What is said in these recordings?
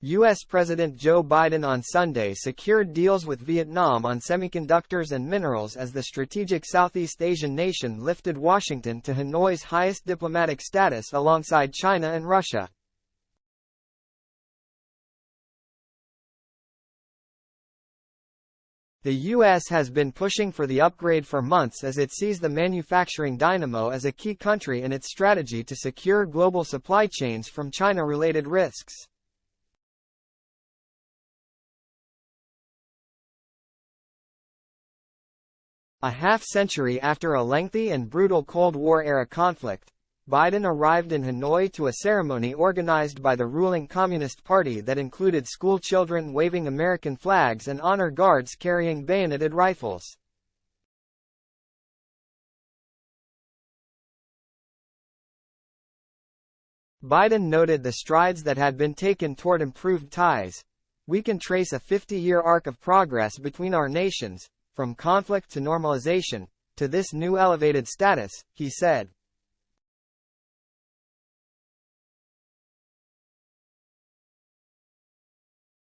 U.S. President Joe Biden on Sunday secured deals with Vietnam on semiconductors and minerals as the strategic Southeast Asian nation lifted Washington to Hanoi's highest diplomatic status alongside China and Russia. The U.S. has been pushing for the upgrade for months as it sees the manufacturing dynamo as a key country in its strategy to secure global supply chains from China-related risks. A half-century after a lengthy and brutal Cold War-era conflict, Biden arrived in Hanoi to a ceremony organized by the ruling Communist Party that included school children waving American flags and honor guards carrying bayoneted rifles. Biden noted the strides that had been taken toward improved ties. "We can trace a 50-year arc of progress between our nations, from conflict to normalization, to this new elevated status," he said.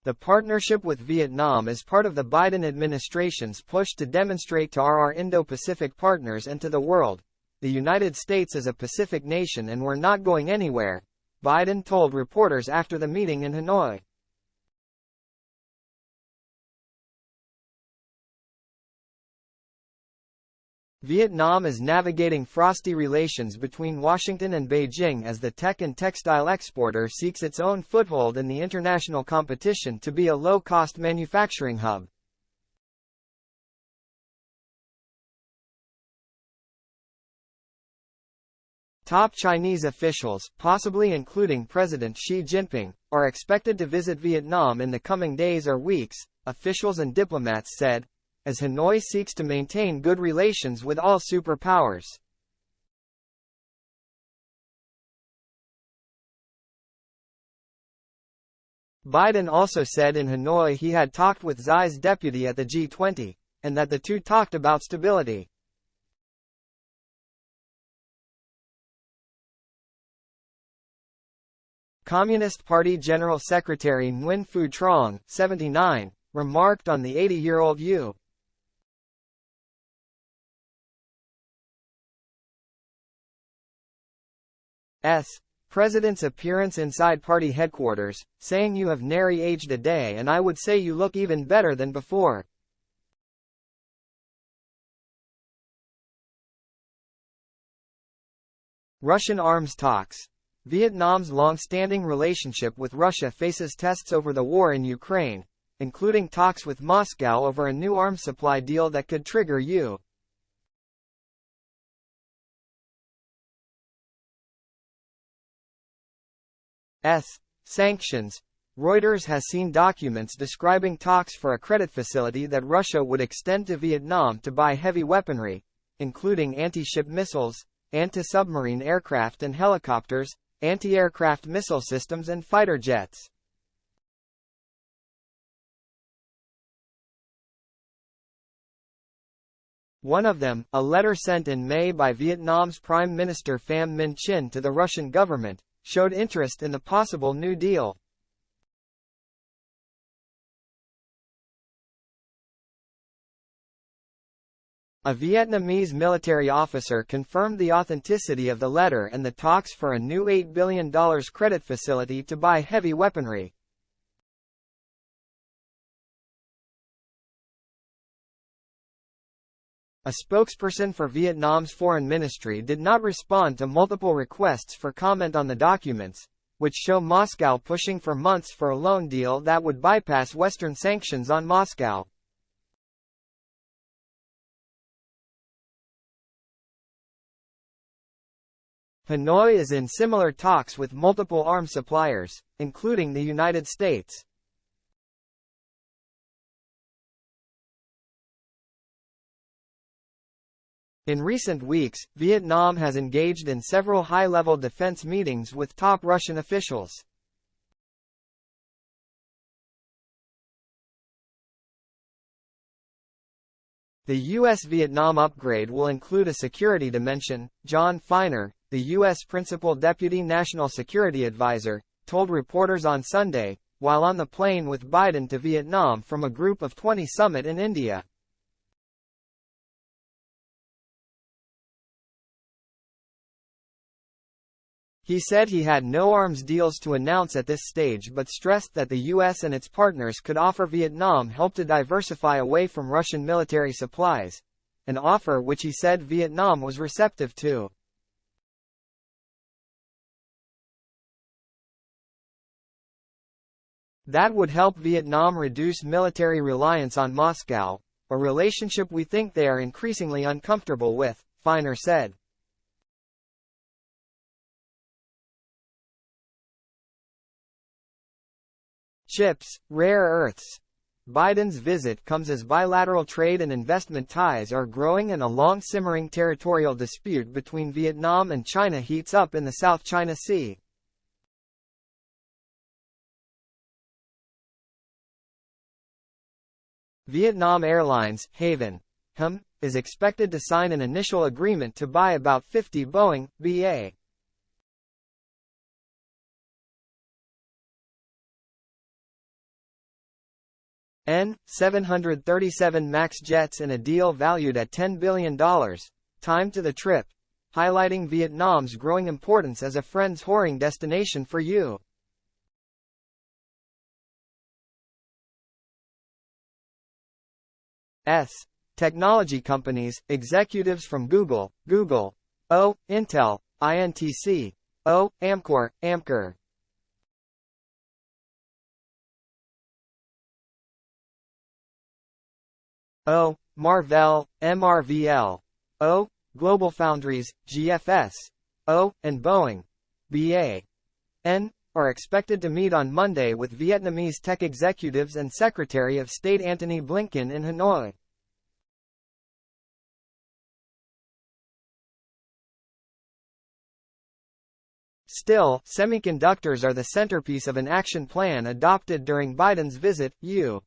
The partnership with Vietnam is part of the Biden administration's push to demonstrate to our Indo-Pacific partners and to the world, the United States is a Pacific nation and we're not going anywhere, Biden told reporters after the meeting in Hanoi. Vietnam is navigating frosty relations between Washington and Beijing as the tech and textile exporter seeks its own foothold in the international competition to be a low-cost manufacturing hub. Top Chinese officials, possibly including President Xi Jinping, are expected to visit Vietnam in the coming days or weeks, officials and diplomats said, as Hanoi seeks to maintain good relations with all superpowers. Biden also said in Hanoi he had talked with Xi's deputy at the G20, and that the two talked about stability. Communist Party General Secretary Nguyen Phu Trong, 79, remarked on the 80-year-old U.S. President's appearance inside party headquarters, saying "You have nary aged a day and I would say you look even better than before." Russian arms talks. Vietnam's long-standing relationship with Russia faces tests over the war in Ukraine, including talks with Moscow over a new arms supply deal that could trigger U.S. sanctions. Reuters has seen documents describing talks for a credit facility that Russia would extend to Vietnam to buy heavy weaponry, including anti-ship missiles, anti-submarine aircraft and helicopters, anti-aircraft missile systems and fighter jets. One of them, a letter sent in May by Vietnam's Prime Minister Pham Minh Chinh to the Russian government, showed interest in the possible New Deal. A Vietnamese military officer confirmed the authenticity of the letter and the talks for a new $8 billion credit facility to buy heavy weaponry. A spokesperson for Vietnam's foreign ministry did not respond to multiple requests for comment on the documents, which show Moscow pushing for months for a loan deal that would bypass Western sanctions on Moscow. Hanoi is in similar talks with multiple arms suppliers, including the United States. In recent weeks, Vietnam has engaged in several high-level defense meetings with top Russian officials. The U.S.-Vietnam upgrade will include a security dimension, John Feiner, the U.S. Principal Deputy National Security Advisor, told reporters on Sunday, while on the plane with Biden to Vietnam from a Group of 20 summit in India. He said he had no arms deals to announce at this stage but stressed that the U.S. and its partners could offer Vietnam help to diversify away from Russian military supplies, an offer which he said Vietnam was receptive to. That would help Vietnam reduce military reliance on Moscow, a relationship we think they are increasingly uncomfortable with, Feiner said. Chips, rare earths. Biden's visit comes as bilateral trade and investment ties are growing and a long-simmering territorial dispute between Vietnam and China heats up in the South China Sea. Vietnam Airlines, Haven, HM, is expected to sign an initial agreement to buy about 50 Boeing, BA. N-737 MAX jets in a deal valued at $10 billion, timed to the trip, highlighting Vietnam's growing importance as a friends whoring destination for you. Technology companies, executives from Google, Intel, INTC, Amcor, Marvell, MRVL, GlobalFoundries, GFS, and Boeing, BA, are expected to meet on Monday with Vietnamese tech executives and Secretary of State Antony Blinken in Hanoi. Still, semiconductors are the centerpiece of an action plan adopted during Biden's visit, U.S.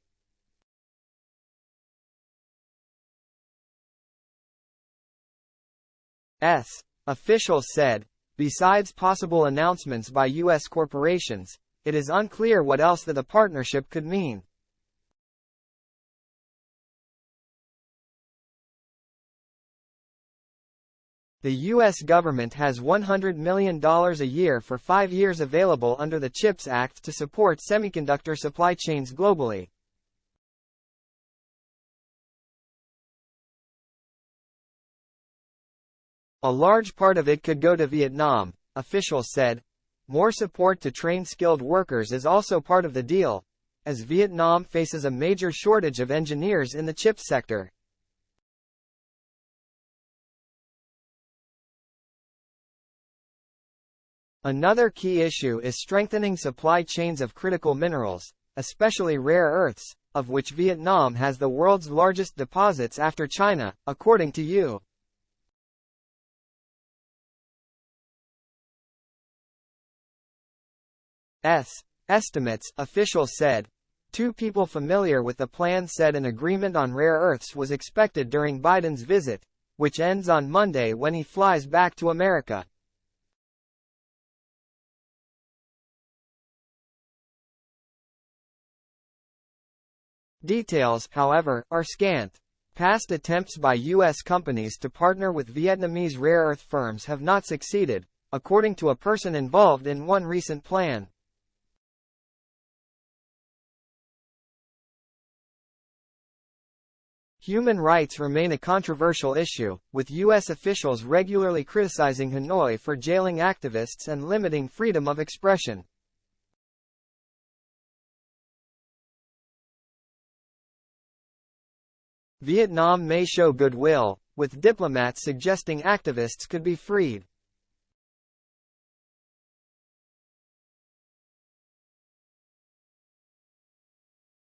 officials said. Besides possible announcements by U.S. corporations, it is unclear what else the partnership could mean. The U.S. government has $100 million a year for 5 years available under the CHIPS Act to support semiconductor supply chains globally. A large part of it could go to Vietnam, officials said. More support to train skilled workers is also part of the deal, as Vietnam faces a major shortage of engineers in the chip sector. Another key issue is strengthening supply chains of critical minerals, especially rare earths, of which Vietnam has the world's largest deposits after China, according to U.S. estimates, officials said. Two people familiar with the plan said an agreement on rare earths was expected during Biden's visit, which ends on Monday when he flies back to America. Details, however, are scant. Past attempts by U.S. companies to partner with Vietnamese rare earth firms have not succeeded, according to a person involved in one recent plan. Human rights remain a controversial issue, with U.S. officials regularly criticizing Hanoi for jailing activists and limiting freedom of expression. Vietnam may show goodwill, with diplomats suggesting activists could be freed.